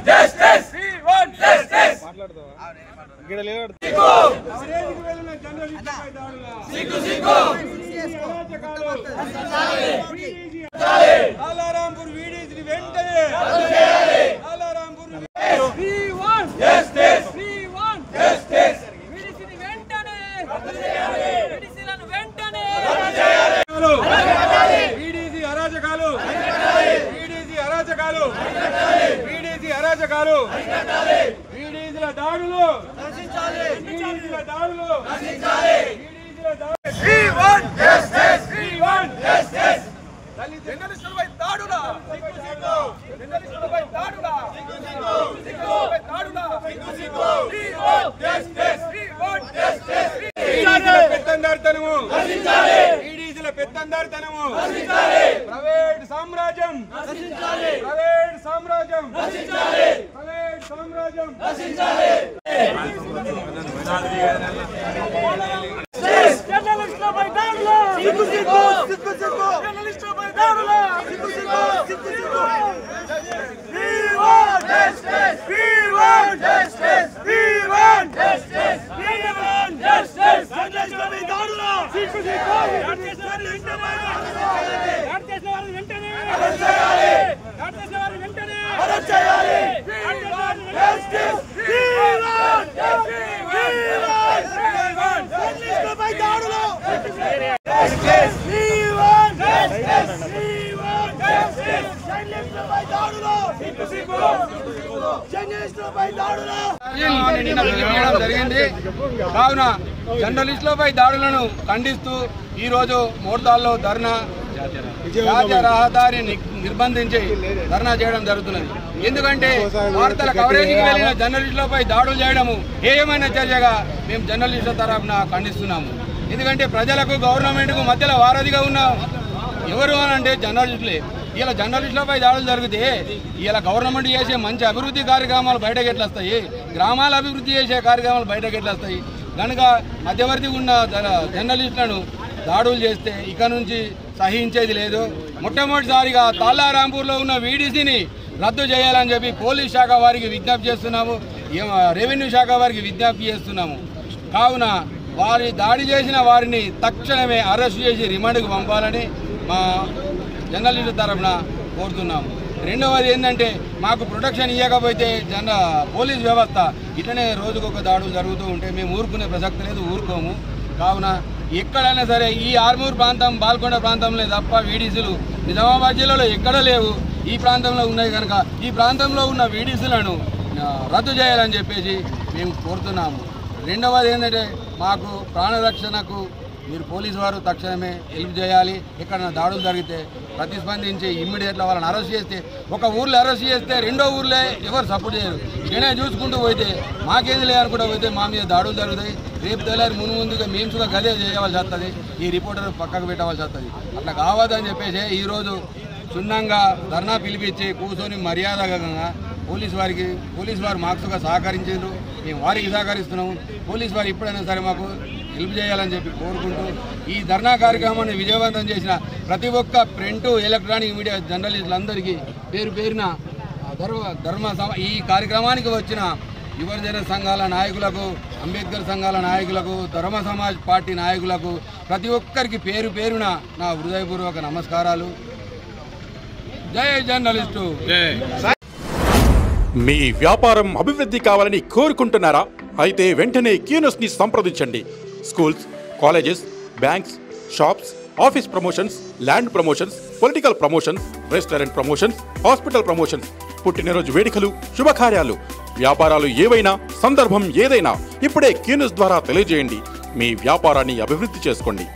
Justice we want justice Alarampur VDC వెంటనే Alarampur we want justice we want justice VDC వెంటనే రద్దు చేయాలి వీడీసీలను వెంటనే రద్దు చేయాలి వీడీసీ అరాచకాలు వీడీసీ అరాచకాలు వీడీసీ అరాచకాలు వీడీసీల దాడులు వీడీసీల దాడులు వీడీసీల దాడులు we want justice we want justice జర్నలిస్టులపై దాడుల జర్నలిస్టులపై దాడుల జర్నలిస్టులపై దాడుల we want justice we want justice పెత్తందారితనము ఈడీసీల పెత్తందారితనము ప్రైవేట్ సామ్రాజ్యం ప్రైవేట్ సామ్రాజ్యం ప్రైవేట్ సామ్రాజ్యం జర్నలిస్టులపై దాడుల జర్నలిస్టులపై దాడుల we want justice we want justice we want justice we want justice జర్నలిస్టులపై దాడుల వెంటనే అరెస్ట్ చేయాలి వెంటనే అరెస్ట్ చేయాలి జస్టిస్ వి వాంట్ జర్నలిస్టులపై దాడుల justice we want justice we want justice జర్నలిస్టులపై దాడుల జర్నలిస్టులపై దాడుల జరిగింది. కావున జర్నలిస్టులపై దాడులను ఖండిస్తూ ఈ రోజు మోర్తాల్లో ధర్నా జాతీయ రహదారిని నిర్బంధించి ధర్నా చేయడం జరుగుతున్నది. ఎందుకంటే వార్తల కవరేజీకి వెళ్లిన జర్నలిస్టులపై దాడులు చేయడము ఏమైనా చర్యగా మేము జర్నలిస్టుల తరఫున ఖండిస్తున్నాము. ఎందుకంటే ప్రజలకు గవర్నమెంట్కు మధ్యలో వారధిగా ఉన్న ఎవరు అని అంటే జర్నలిస్టులే. ఇలా జర్నలిస్టులపై దాడులు జరిగితే ఇలా గవర్నమెంట్ చేసే మంచి అభివృద్ధి కార్యక్రమాలు బయటకు ఎట్లా వస్తాయి, గ్రామాల అభివృద్ధి చేసే కార్యక్రమాలు బయటకు ఎట్లా వస్తాయి? కనుక మధ్యవర్తి ఉన్న జర్నలిస్టులను దాడులు చేస్తే ఇక నుంచి సహించేది లేదు. మొట్టమొదటిసారిగా తాళ్ళారాంపూర్లో ఉన్న వీడీసీని రద్దు చేయాలని చెప్పి పోలీస్ శాఖ వారికి విజ్ఞప్తి చేస్తున్నాము, రెవెన్యూ శాఖ వారికి విజ్ఞప్తి చేస్తున్నాము. కావున వారి దాడి చేసిన వారిని తక్షణమే అరెస్ట్ చేసి రిమాండ్కు పంపాలని మా జర్నలిస్టు తరఫున కోరుతున్నాము. రెండవది ఏంటంటే మాకు ప్రొటెక్షన్ ఇవ్వకపోతే పోలీస్ వ్యవస్థ ఇట్లనే రోజుకొక దాడులు జరుగుతూ ఉంటే మేము ఊరుకునే ప్రసక్తి లేదు, ఊరుకోము. కావున ఎక్కడైనా సరే ఈ ఆర్మూర్ ప్రాంతం బాల్కొండ ప్రాంతంలో తప్ప వీడీసీలు నిజామాబాద్ జిల్లాలో ఎక్కడ లేవు, ఈ ప్రాంతంలో ఉన్నాయి. కనుక ఈ ప్రాంతంలో ఉన్న వీడీసీలను రద్దు చేయాలని చెప్పేసి మేము కోరుతున్నాము. రెండవది ఏంటంటే మాకు ప్రాణరక్షణకు మీరు పోలీసు వారు తక్షణమే హెల్ప్ చేయాలి. ఎక్కడైనా దాడులు జరిగితే ప్రతిస్పందించి ఇమ్మీడియట్గా వాళ్ళని అరెస్ట్ చేస్తే, ఒక ఊర్లో అరెస్ట్ చేస్తే రెండో ఊర్లో ఎవరు సపోర్ట్ చేయరు. నేనే చూసుకుంటూ పోతే మాకేది లేదనుకుంటూ పోతే మా మీద దాడులు జరుగుతాయి. రేపు తెల్లారి ముందుగా మేము కూడా గదే చేయవలసి వస్తుంది, ఈ రిపోర్టర్ పక్కకు పెట్టవలసి వస్తుంది. అట్లా కావద్దని చెప్పేసి ఈరోజు క్షుణ్ణంగా ధర్నా పిలిపించి కూర్చొని మర్యాదగా పోలీసు వారు మాకు సహకరించారు, మేము వారికి సహకరిస్తున్నాము. పోలీసు వారు ఎప్పుడైనా సరే మాకు హెల్ప్ చేయాలని చెప్పి కోరుకుంటూ ఈ ధర్నా కార్యక్రమాన్ని విజయవంతం చేసిన ప్రతి ఒక్క ప్రింట్ ఎలక్ట్రానిక్ మీడియా జర్నలిస్టులందరికీ పేరు పేరున ఈ కార్యక్రమానికి వచ్చిన యువజన సంఘాల నాయకులకు, అంబేద్కర్ సంఘాల నాయకులకు, ధర్మ సమాజ్ పార్టీ నాయకులకు ప్రతి ఒక్కరికి పేరు పేరున నా హృదయపూర్వక నమస్కారాలు. జై జర్నలిస్టు. మీ వ్యాపారం అభివృద్ధి కావాలని కోరుకుంటున్నారా? అయితే వెంటనే క్యూనస్ ని సంప్రదించండి. Schools, colleges, banks, shops, office promotions, land promotions, political promotions, restaurant promotions, hospital promotions, పుట్టినరోజు వేడుకలు, శుభకార్యాలు, వ్యాపారాలు ఏవైనా, సందర్భం ఏదైనా ఇప్పుడే క్యూనస్ ద్వారా తెలియజేయండి. మీ వ్యాపారాన్ని అభివృద్ధి చేసుకోండి.